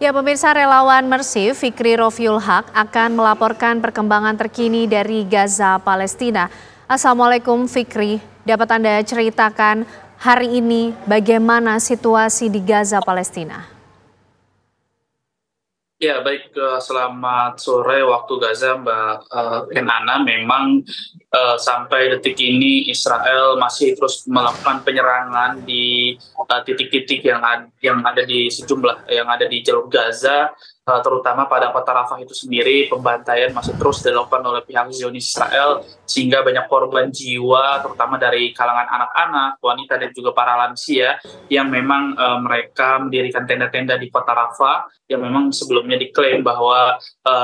Ya, pemirsa, relawan Mercy Fikri Rofiul Haq akan melaporkan perkembangan terkini dari Gaza, Palestina. Assalamualaikum Fikri, dapat Anda ceritakan hari ini bagaimana situasi di Gaza, Palestina? Ya, baik. Selamat sore waktu Gaza, Mbak Kenana. Memang sampai detik ini Israel masih terus melakukan penyerangan di titik-titik yang ada di jalur Gaza, terutama pada kota Rafah itu sendiri. Pembantaian masih terus dilakukan oleh pihak Zionis Israel sehingga banyak korban jiwa, terutama dari kalangan anak-anak, wanita dan juga para lansia yang memang mereka mendirikan tenda-tenda di kota Rafah yang memang sebelumnya diklaim bahwa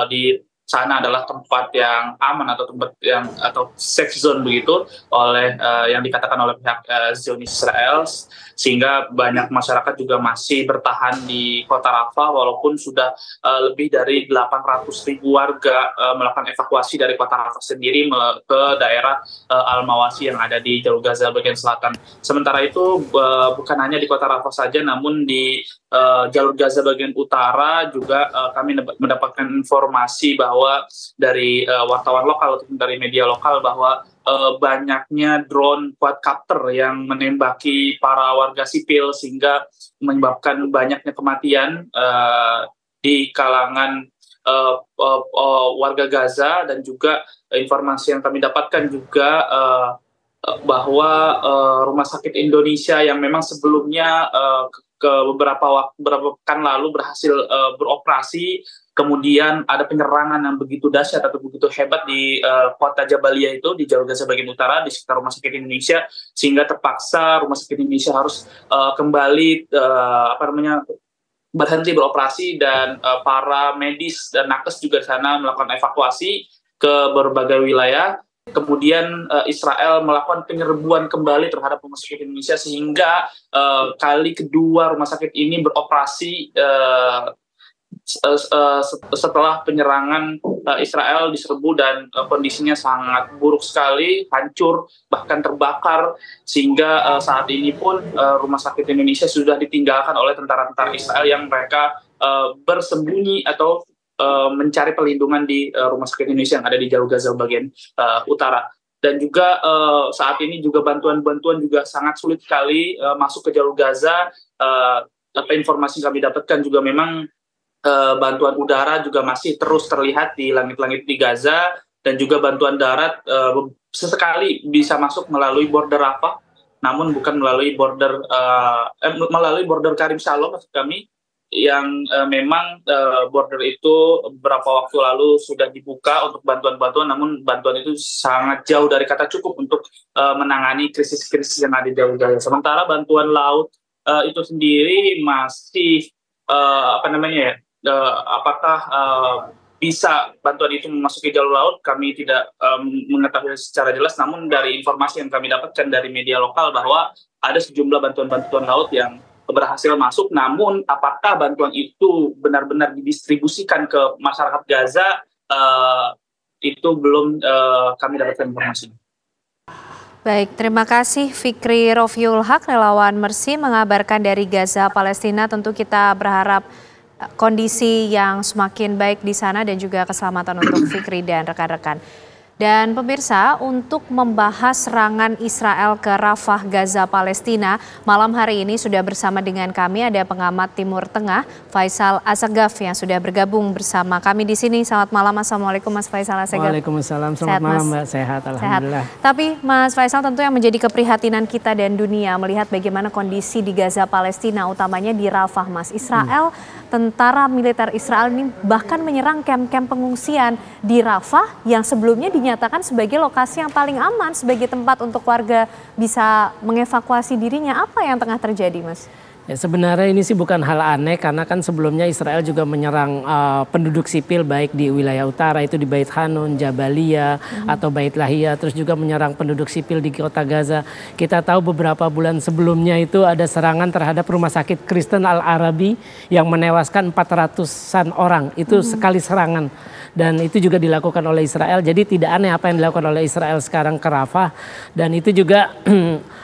di sana adalah tempat yang aman atau safe zone begitu oleh yang dikatakan oleh pihak Zionis Israel, sehingga banyak masyarakat juga masih bertahan di kota Rafah walaupun sudah lebih dari 800.000 warga melakukan evakuasi dari kota Rafah sendiri ke daerah Al-Mawasi yang ada di jalur Gaza bagian selatan. Sementara itu bukan hanya di kota Rafah saja, namun di jalur Gaza bagian utara juga kami mendapatkan informasi bahwa dari wartawan lokal ataupun dari media lokal bahwa banyaknya drone quadcopter yang menembaki para warga sipil sehingga menyebabkan banyaknya kematian di kalangan warga Gaza. Dan juga informasi yang kami dapatkan juga bahwa Rumah Sakit Indonesia yang memang sebelumnya beberapa pekan lalu berhasil beroperasi, kemudian ada penyerangan yang begitu dahsyat atau begitu hebat di kota Jabalia itu di jalur Gaza bagian utara di sekitar Rumah Sakit Indonesia, sehingga terpaksa Rumah Sakit Indonesia harus kembali berhenti beroperasi, dan para medis dan nakes juga di sana melakukan evakuasi ke berbagai wilayah. Kemudian Israel melakukan penyerbuan kembali terhadap Rumah Sakit Indonesia sehingga kali kedua rumah sakit ini beroperasi setelah penyerangan Israel diserbu, dan kondisinya sangat buruk sekali, hancur bahkan terbakar, sehingga saat ini pun Rumah Sakit Indonesia sudah ditinggalkan oleh tentara-tentara Israel yang mereka bersembunyi atau mencari perlindungan di Rumah Sakit Indonesia yang ada di jalur Gaza bagian utara. Dan juga saat ini juga bantuan-bantuan juga sangat sulit sekali masuk ke jalur Gaza. Apa informasi yang kami dapatkan juga memang bantuan udara juga masih terus terlihat di langit-langit di Gaza, dan juga bantuan darat sesekali bisa masuk melalui border Rafah, namun bukan melalui border Karim Shalom maksud kami, yang memang border itu beberapa waktu lalu sudah dibuka untuk bantuan-bantuan, namun bantuan itu sangat jauh dari kata cukup untuk menangani krisis-krisis yang ada di jalur Gaza. Sementara bantuan laut itu sendiri masih apakah bisa bantuan itu memasuki jalur laut, kami tidak mengetahui secara jelas, namun dari informasi yang kami dapatkan dari media lokal bahwa ada sejumlah bantuan-bantuan laut yang berhasil masuk, namun apakah bantuan itu benar-benar didistribusikan ke masyarakat Gaza, itu belum kami dapatkan informasi. Baik, terima kasih Fikri Rofiul Haq, relawan Mercy mengabarkan dari Gaza, Palestina. Tentu kita berharap kondisi yang semakin baik di sana dan juga keselamatan untuk Fikri dan rekan-rekan. Dan pemirsa, untuk membahas serangan Israel ke Rafah, Gaza, Palestina, malam hari ini sudah bersama dengan kami ada pengamat Timur Tengah, Faisal Assegaf, yang sudah bergabung bersama kami di sini. Selamat malam, Assalamualaikum Mas Faisal Assegaf. Waalaikumsalam, selamat malam Mbak, sehat Alhamdulillah. Sehat. Tapi Mas Faisal, tentu yang menjadi keprihatinan kita dan dunia melihat bagaimana kondisi di Gaza, Palestina, utamanya di Rafah, Mas. Israel, tentara militer Israel ini bahkan menyerang kamp-kamp pengungsian di Rafah yang sebelumnya dinyatakan sebagai lokasi yang paling aman, sebagai tempat untuk warga bisa mengevakuasi dirinya. Apa yang tengah terjadi, Mas? Ya, sebenarnya ini sih bukan hal aneh, karena kan sebelumnya Israel juga menyerang penduduk sipil baik di wilayah utara itu di Bait Hanun, Jabalia atau Bait Lahia, terus juga menyerang penduduk sipil di kota Gaza. Kita tahu beberapa bulan sebelumnya itu ada serangan terhadap rumah sakit Kristen Al-Arabi yang menewaskan 400-an orang, itu sekali serangan. Dan itu juga dilakukan oleh Israel, jadi tidak aneh apa yang dilakukan oleh Israel sekarang ke Rafah. Dan itu juga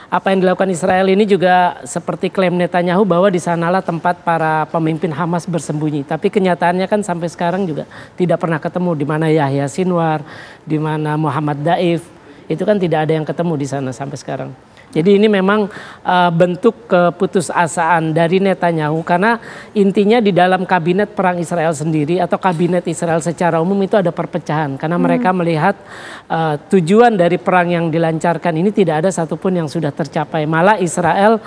apa yang dilakukan Israel ini juga seperti klaim Netanyahu Netanyahu bahwa di sanalah tempat para pemimpin Hamas bersembunyi. Tapi kenyataannya kan sampai sekarang juga tidak pernah ketemu, di mana Yahya Sinwar, di mana Muhammad Daif, itu kan tidak ada yang ketemu di sana sampai sekarang. Jadi ini memang bentuk keputusasaan dari Netanyahu, karena intinya di dalam kabinet perang Israel sendiri atau kabinet Israel secara umum itu ada perpecahan, karena mereka melihat tujuan dari perang yang dilancarkan ini tidak ada satupun yang sudah tercapai. Malah Israel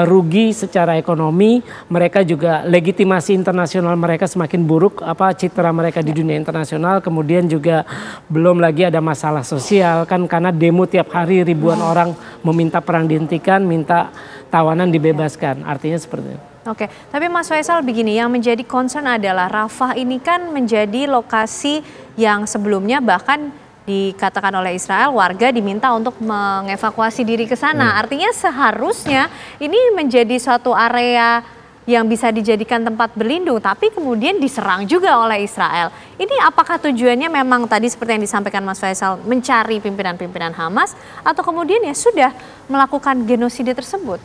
rugi secara ekonomi, mereka juga legitimasi internasional mereka semakin buruk, citra mereka di dunia internasional, kemudian juga belum lagi ada masalah sosial kan, karena demo tiap hari ribuan orang meminta perang dihentikan, minta tawanan dibebaskan. Artinya seperti itu. Oke, tapi Mas Faisal begini, yang menjadi concern adalah Rafah ini kan menjadi lokasi yang sebelumnya bahkan dikatakan oleh Israel warga diminta untuk mengevakuasi diri ke sana. Artinya seharusnya ini menjadi suatu area yang bisa dijadikan tempat berlindung, tapi kemudian diserang juga oleh Israel. Ini apakah tujuannya memang tadi seperti yang disampaikan Mas Faisal, mencari pimpinan-pimpinan Hamas, atau kemudian ya sudah melakukan genosida tersebut?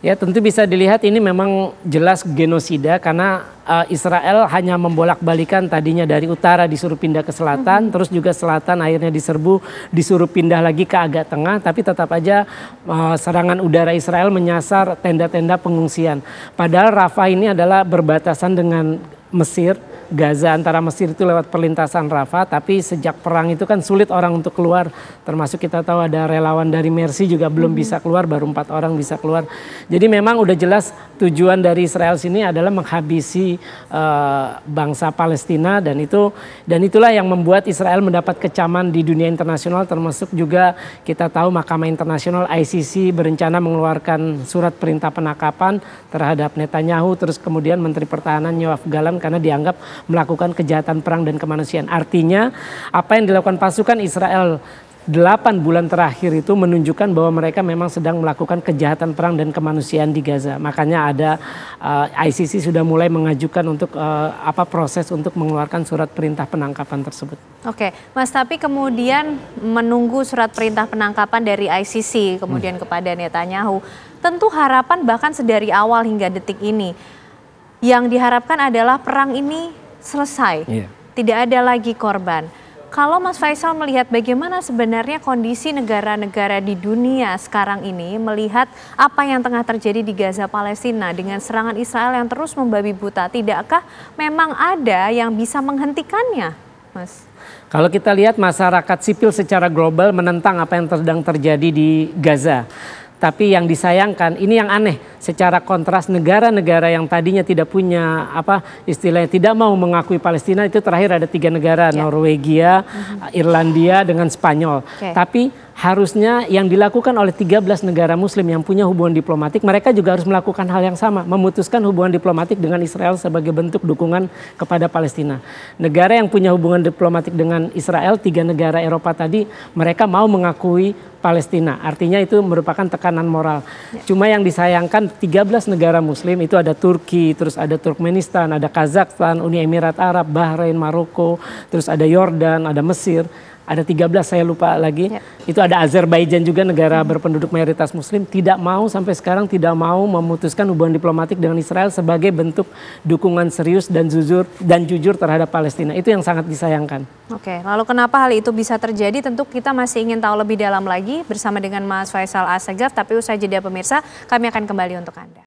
Ya tentu bisa dilihat ini memang jelas genosida, karena Israel hanya membolak-balikan, tadinya dari utara disuruh pindah ke selatan, terus juga selatan akhirnya diserbu, disuruh pindah lagi ke agak tengah, tapi tetap aja serangan udara Israel menyasar tenda-tenda pengungsian. Padahal Rafah ini adalah berbatasan dengan Mesir. Gaza antara Mesir itu lewat perlintasan Rafah, tapi sejak perang itu kan sulit orang untuk keluar, termasuk kita tahu ada relawan dari Mercy juga belum bisa keluar, baru 4 orang bisa keluar. Jadi memang udah jelas tujuan dari Israel sini adalah menghabisi bangsa Palestina, dan itulah yang membuat Israel mendapat kecaman di dunia internasional, termasuk juga kita tahu Mahkamah Internasional ICC berencana mengeluarkan surat perintah penangkapan terhadap Netanyahu, terus kemudian Menteri Pertahanan Yoav Gallant, karena dianggap melakukan kejahatan perang dan kemanusiaan. Artinya apa yang dilakukan pasukan Israel 8 bulan terakhir itu menunjukkan bahwa mereka memang sedang melakukan kejahatan perang dan kemanusiaan di Gaza. Makanya ada ICC sudah mulai mengajukan untuk proses untuk mengeluarkan surat perintah penangkapan tersebut. Oke, Mas, tapi kemudian menunggu surat perintah penangkapan dari ICC kemudian kepada Netanyahu, tentu harapan bahkan sedari awal hingga detik ini yang diharapkan adalah perang ini selesai, tidak ada lagi korban. Kalau Mas Faisal melihat bagaimana sebenarnya kondisi negara-negara di dunia sekarang ini, melihat apa yang tengah terjadi di Gaza Palestina dengan serangan Israel yang terus membabi buta, tidakkah memang ada yang bisa menghentikannya, Mas? Kalau kita lihat masyarakat sipil secara global menentang apa yang sedang terjadi di Gaza. Tapi yang disayangkan, ini yang aneh, secara kontras negara-negara yang tadinya tidak punya istilahnya tidak mau mengakui Palestina, itu terakhir ada 3 negara, Norwegia, Irlandia dengan Spanyol. Tapi harusnya yang dilakukan oleh 13 negara muslim yang punya hubungan diplomatik, mereka juga harus melakukan hal yang sama, memutuskan hubungan diplomatik dengan Israel sebagai bentuk dukungan kepada Palestina. Negara yang punya hubungan diplomatik dengan Israel, 3 negara Eropa tadi, mereka mau mengakui Palestina. Artinya itu merupakan tekanan moral. Cuma yang disayangkan 13 negara muslim itu ada Turki, terus ada Turkmenistan, ada Kazakhstan, Uni Emirat Arab, Bahrain, Maroko, terus ada Yordan, ada Mesir. Ada 13 saya lupa lagi. Itu ada Azerbaijan juga, negara berpenduduk mayoritas muslim, tidak mau sampai sekarang tidak mau memutuskan hubungan diplomatik dengan Israel sebagai bentuk dukungan serius dan jujur terhadap Palestina. Itu yang sangat disayangkan. Oke, lalu kenapa hal itu bisa terjadi? Tentu kita masih ingin tahu lebih dalam lagi bersama dengan Mas Faisal Assegaf, tapi usai jeda pemirsa, kami akan kembali untuk Anda.